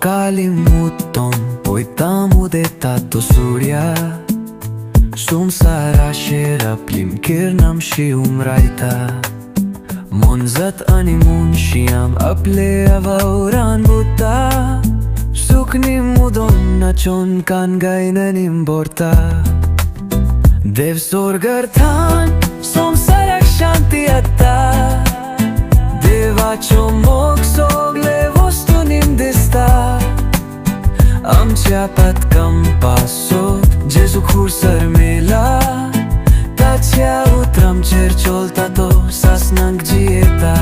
Nakalimutan uitam de tato surya Sumsara shera plimkirnam și umraita Monzat animun și am aple avauran buta Sukni mudon nachon kan gainan borta Dev sorgartan somsarak shanti atta Deva chomok sogle vostunim desta Amcia pat campaso Jesu kursar mela Tacia utram cerciol tato sasnang gieta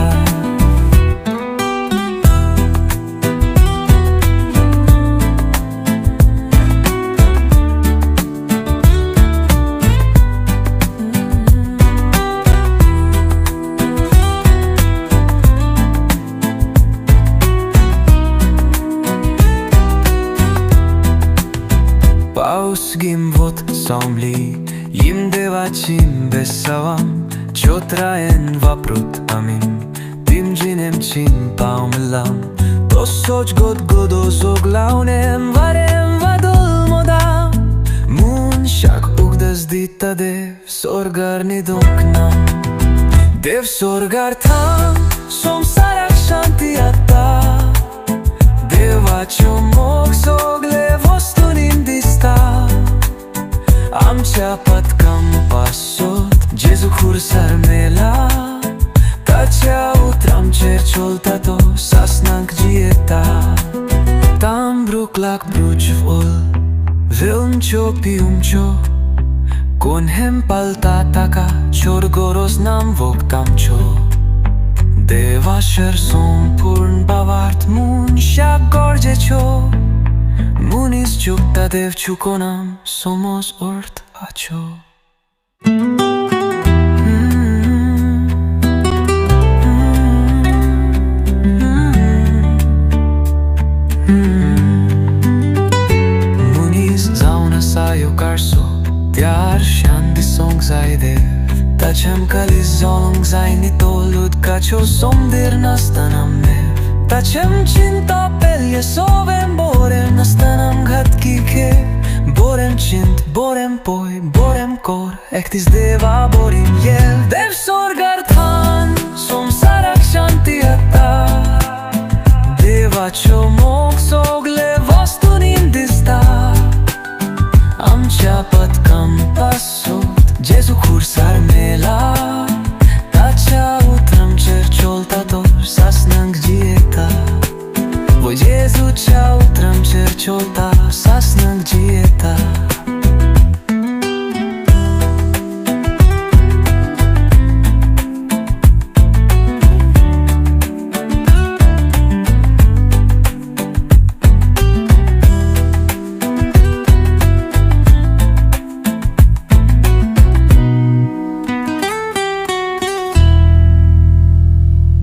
Paus gimvot somli Jim devachim besavam Chotraen vaprut amin Tim jinem chin paumelam To soch god ozoglaunem Varem vadol modam Mun shak ugdas dita dev Sorgar nidunknam Dev sorgar tam Somsarak shanti atta Devachomok sogle vostunim dista Amcia pat campasot Jesu kursar mela Tacia utram cerciol tato sasnang gieta Tam bruklak bruchvol Vilmcho piumcho Konhem paltataka Chorgoros nam voktamcho Deva sherson purn Bavarth mun shak gorgecho Munis chukta dev chukonam Somos ort acho Munis zauna sayo karso Tiar shandi song zai dev Tachem kalizong zai nitolud kacho somdir nastanam mev Tachem cinta pelje sovem borem nastanam ghatki ke Borem cint, borem poi, borem kor Echtis deva borim yel Dev sorgar than, somsarak shanti atta Deva chomok sogle vostunim dista Amcia pat campasot Jesu kursar mela Tacia utram cerciol tator sasnang gieta Voi Jesu ceau utram cerciol ta sasnang gieta